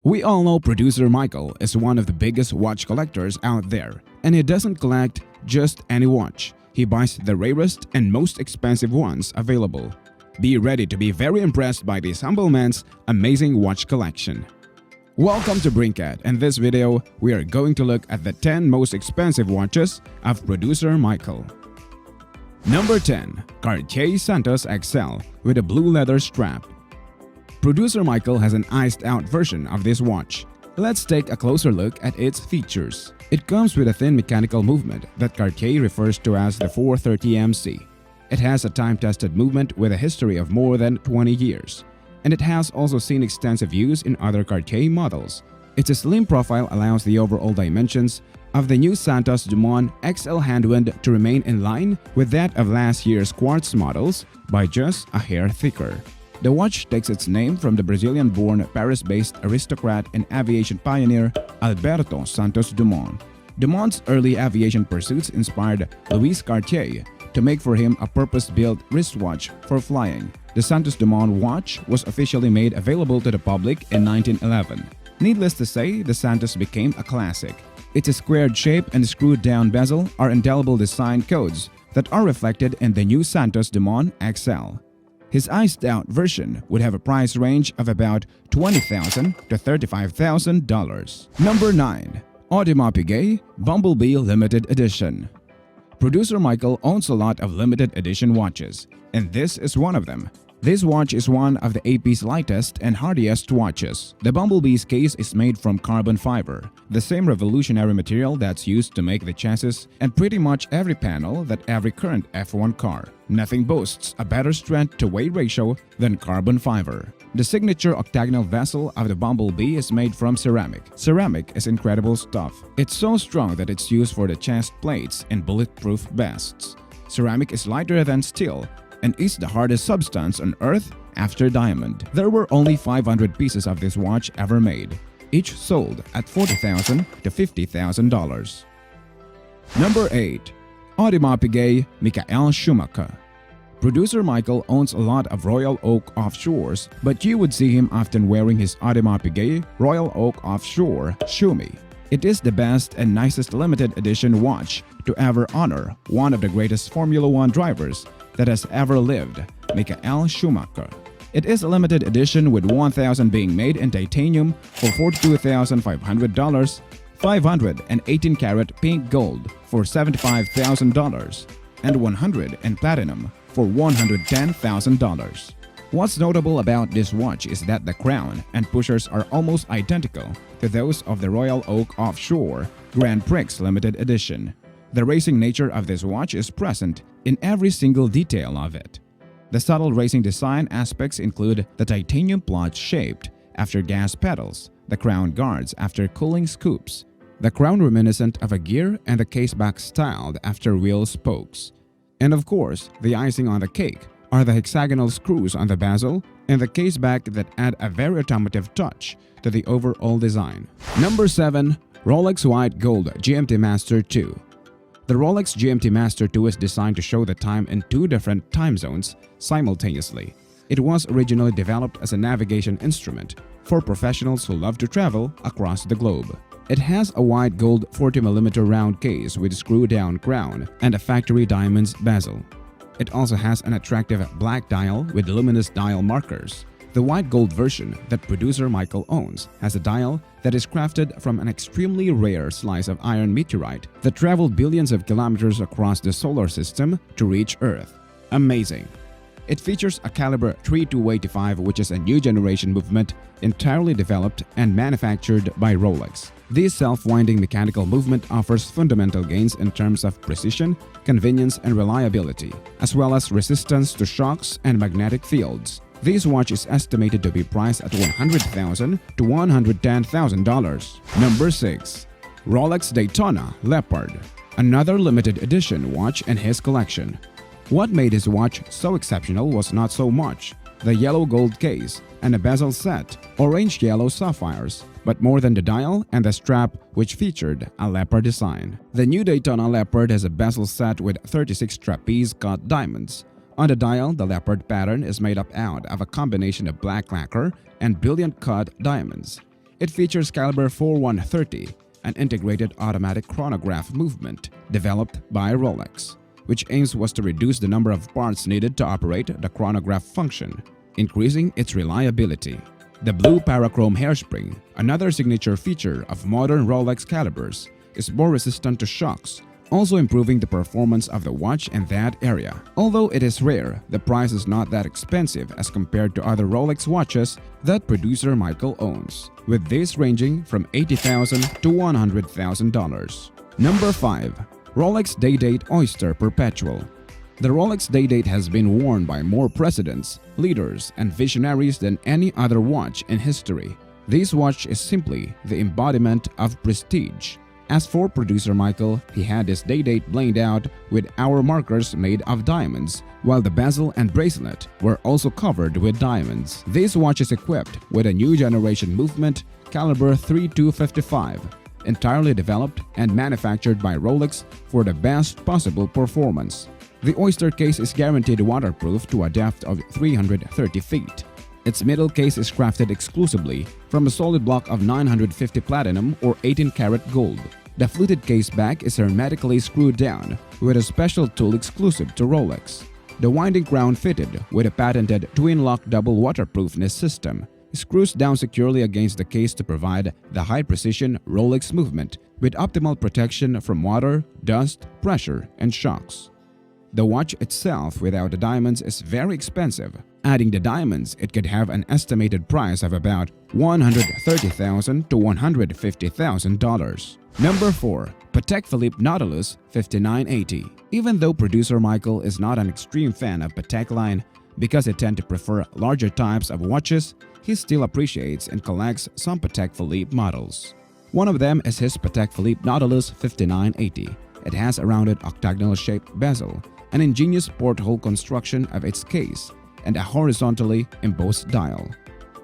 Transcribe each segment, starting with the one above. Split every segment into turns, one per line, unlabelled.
We all know producer Michael is one of the biggest watch collectors out there, and he doesn't collect just any watch. He buys the rarest and most expensive ones available. Be ready to be very impressed by this humble man's amazing watch collection. Welcome to Brinkat. In this video, we are going to look at the 10 most expensive watches of producer Michael. Number 10. Cartier Santos XL with a blue leather strap. Producer Michael has an iced-out version of this watch. Let's take a closer look at its features. It comes with a thin mechanical movement that Cartier refers to as the 430MC. It has a time-tested movement with a history of more than 20 years. And it has also seen extensive use in other Cartier models. Its slim profile allows the overall dimensions of the new Santos Dumont XL handwind to remain in line with that of last year's quartz models by just a hair thicker. The watch takes its name from the Brazilian-born, Paris-based aristocrat and aviation pioneer Alberto Santos Dumont. Dumont's early aviation pursuits inspired Louis Cartier to make for him a purpose-built wristwatch for flying. The Santos Dumont watch was officially made available to the public in 1911. Needless to say, the Santos became a classic. Its squared shape and screwed-down bezel are indelible design codes that are reflected in the new Santos Dumont XL. His iced-out version would have a price range of about $20,000 to $35,000. Number 9. Audemars Piguet Bumblebee Limited Edition. Producer Michael owns a lot of limited edition watches, and this is one of them. This watch is one of the AP's lightest and hardiest watches. The Bumblebee's case is made from carbon fiber, the same revolutionary material that's used to make the chassis and pretty much every panel that every current F1 car. Nothing boasts a better strength-to-weight ratio than carbon fiber. The signature octagonal vessel of the Bumblebee is made from ceramic. Ceramic is incredible stuff. It's so strong that it's used for the chest plates and bulletproof vests. Ceramic is lighter than steel and is the hardest substance on Earth after diamond. There were only 500 pieces of this watch ever made, each sold at $40,000 to $50,000. Number 8. Audemars Piguet Michael Schumacher. Producer Michael owns a lot of Royal Oak Offshores, but you would see him often wearing his Audemars Piguet Royal Oak Offshore Schumi. It is the best and nicest limited edition watch to ever honor one of the greatest Formula One drivers that has ever lived, Michael Schumacher. It is a limited edition with 1,000 being made in titanium for $42,500, 518-carat pink gold for $75,000, and 100 in platinum for $110,000. What's notable about this watch is that the crown and pushers are almost identical to those of the Royal Oak Offshore Grand Prix Limited Edition. The racing nature of this watch is present in every single detail of it. The subtle racing design aspects include the titanium plot shaped after gas pedals, the crown guards after cooling scoops, the crown reminiscent of a gear, and the caseback styled after wheel spokes. And of course, the icing on the cake are the hexagonal screws on the bezel and the caseback that add a very automotive touch to the overall design. Number 7. Rolex White Gold GMT Master 2. The Rolex GMT Master 2 is designed to show the time in two different time zones simultaneously. It was originally developed as a navigation instrument for professionals who love to travel across the globe. It has a white gold 40mm round case with screw-down crown and a factory diamonds bezel. It also has an attractive black dial with luminous dial markers. The white gold version that producer Michael owns has a dial that is crafted from an extremely rare slice of iron meteorite that traveled billions of kilometers across the solar system to reach Earth. Amazing! It features a caliber 3285, which is a new generation movement entirely developed and manufactured by Rolex. This self-winding mechanical movement offers fundamental gains in terms of precision, convenience, and reliability, as well as resistance to shocks and magnetic fields. This watch is estimated to be priced at $100,000 to $110,000. Number 6. Rolex Daytona Leopard. Another limited edition watch in his collection. What made his watch so exceptional was not so much the yellow gold case and a bezel set, orange yellow sapphires, but more than the dial and the strap, which featured a leopard design. The new Daytona Leopard has a bezel set with 36 trapeze-cut diamonds. On the dial, the leopard pattern is made up out of a combination of black lacquer and brilliant cut diamonds. It features caliber 4130, an integrated automatic chronograph movement developed by Rolex, which aims was to reduce the number of parts needed to operate the chronograph function, increasing its reliability. The blue parachrome hairspring, another signature feature of modern Rolex calibers, is more resistant to shocks, also improving the performance of the watch in that area. Although it is rare, the price is not that expensive as compared to other Rolex watches that producer Michael owns, with these ranging from $80,000 to $100,000. Number 5. Rolex Day-Date Oyster Perpetual. The Rolex Day-Date has been worn by more presidents, leaders, and visionaries than any other watch in history. This watch is simply the embodiment of prestige. As for producer Michael, he had his Day-Date blinged out with hour markers made of diamonds, while the bezel and bracelet were also covered with diamonds. This watch is equipped with a new generation movement, caliber 3255, entirely developed and manufactured by Rolex for the best possible performance. The Oyster case is guaranteed waterproof to a depth of 330 feet. Its middle case is crafted exclusively from a solid block of 950 platinum or 18-karat gold. The fluted case back is hermetically screwed down with a special tool exclusive to Rolex. The winding crown, fitted with a patented twin-lock double waterproofness system, screws down securely against the case to provide the high-precision Rolex movement with optimal protection from water, dust, pressure, and shocks. The watch itself without the diamonds is very expensive. Adding the diamonds, it could have an estimated price of about $130,000 to $150,000. Number 4. Patek Philippe Nautilus 5980. Even though producer Michael is not an extreme fan of Patek line because he tends to prefer larger types of watches, he still appreciates and collects some Patek Philippe models. One of them is his Patek Philippe Nautilus 5980. It has a rounded octagonal-shaped bezel, an ingenious porthole construction of its case, and a horizontally embossed dial.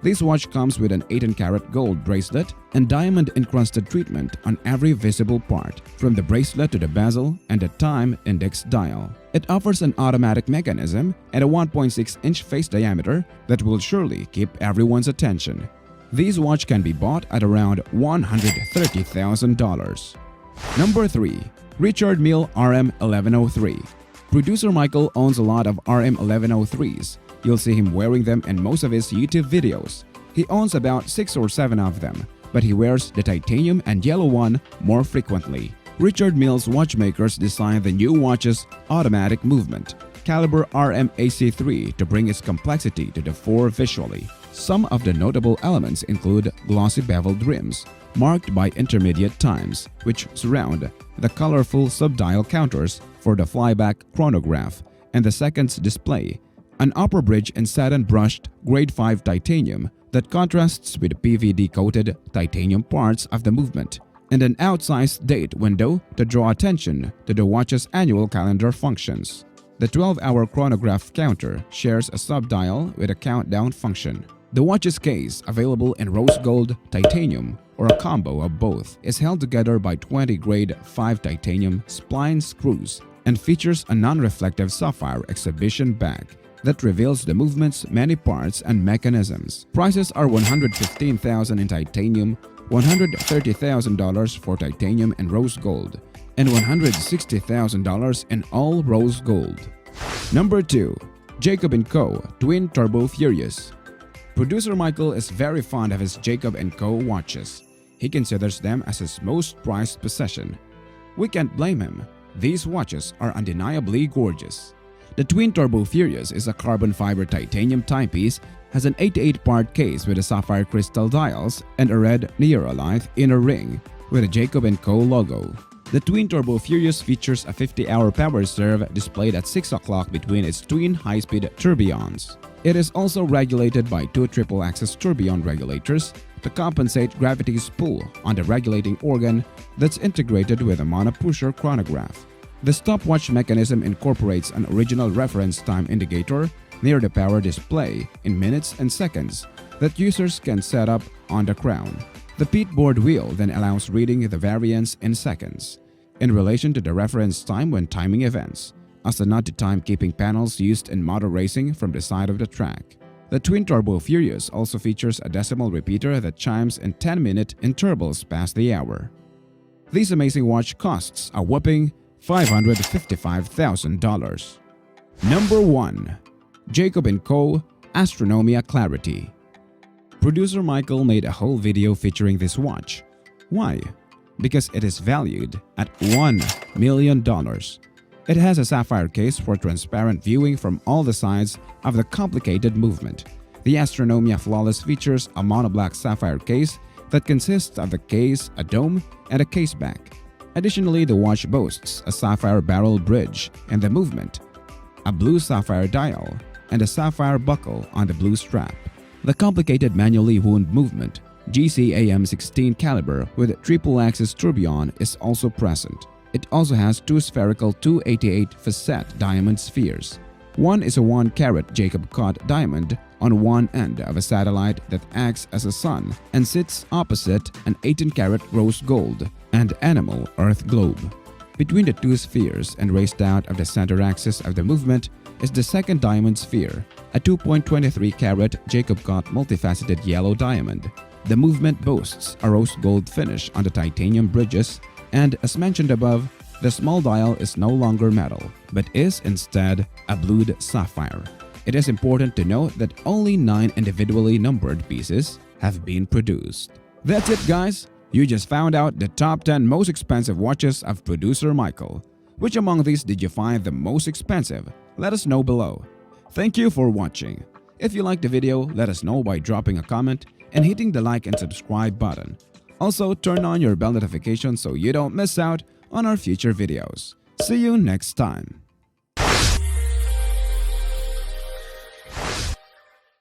This watch comes with an 18-karat gold bracelet and diamond-encrusted treatment on every visible part, from the bracelet to the bezel and the time index dial. It offers an automatic mechanism and a 1.6-inch face diameter that will surely keep everyone's attention. This watch can be bought at around $130,000. Number 3. Richard Mille RM1103. Producer Michael owns a lot of RM1103s. You'll see him wearing them in most of his YouTube videos. He owns about 6 or 7 of them, but he wears the titanium and yellow one more frequently. Richard Mille's watchmakers designed the new watch's automatic movement, caliber RMAC3, to bring its complexity to the fore visually. Some of the notable elements include glossy beveled rims, marked by intermediate times, which surround the colorful subdial counters for the flyback chronograph and the seconds display, an upper bridge in satin brushed grade 5 titanium that contrasts with the PVD-coated titanium parts of the movement, and an outsized date window to draw attention to the watch's annual calendar functions. The 12-hour chronograph counter shares a subdial with a countdown function. The watch's case, available in rose gold, titanium, or a combo of both, is held together by 20 grade 5 titanium spline screws and features a non-reflective sapphire exhibition bag that reveals the movement's many parts and mechanisms. Prices are $115,000 in titanium, $130,000 for titanium and rose gold, and $160,000 in all rose gold. Number 2. Jacob & Co. Twin Turbo Furious. Producer Michael is very fond of his Jacob & Co. watches. He considers them as his most prized possession. We can't blame him. These watches are undeniably gorgeous. The Twin Turbo Furious is a carbon fiber titanium timepiece, has an 88-part case with a sapphire crystal dials and a red Neuralith inner ring with a Jacob & Co. logo. The Twin Turbo Furious features a 50-hour power serve displayed at 6 o'clock between its twin high-speed tourbillons. It is also regulated by 2 triple-axis tourbillon regulators to compensate gravity's pull on the regulating organ that's integrated with a monopusher chronograph. The stopwatch mechanism incorporates an original reference time indicator near the power display in minutes and seconds that users can set up on the crown. The pitboard wheel then allows reading the variance in seconds in relation to the reference time when timing events, as a nod to timekeeping panels used in motor racing from the side of the track. The Twin Turbo Furious also features a decimal repeater that chimes in 10-minute intervals past the hour. This amazing watch costs a whopping $555,000. Number 1. Jacob & Co. Astronomia Clarity. Producer Michael made a whole video featuring this watch. Why? Because it is valued at $1 million. It has a sapphire case for transparent viewing from all the sides of the complicated movement. The Astronomia Flawless features a monoblack sapphire case that consists of the case, a dome, and a case back. Additionally, the watch boasts a sapphire barrel bridge in the movement, a blue sapphire dial, and a sapphire buckle on the blue strap. The complicated manually wound movement, GCAM16 caliber with triple-axis tourbillon is also present. It also has two spherical 288 facet diamond spheres. One is a 1-carat Jacob Cott diamond on one end of a satellite that acts as a sun and sits opposite an 18-carat rose gold and animal earth globe. Between the two spheres and raised out of the center axis of the movement is the second diamond sphere, a 2.23-carat Jacob Cott multifaceted yellow diamond. The movement boasts a rose gold finish on the titanium bridges, and as mentioned above, the small dial is no longer metal, but is instead a blued sapphire. It is important to note that only 9 individually numbered pieces have been produced. That's it, guys! You just found out the top 10 most expensive watches of producer Michael. Which among these did you find the most expensive? Let us know below. Thank you for watching. If you liked the video, let us know by dropping a comment and hitting the like and subscribe button. Also, turn on your bell notification so you don't miss out on our future videos. See you next time.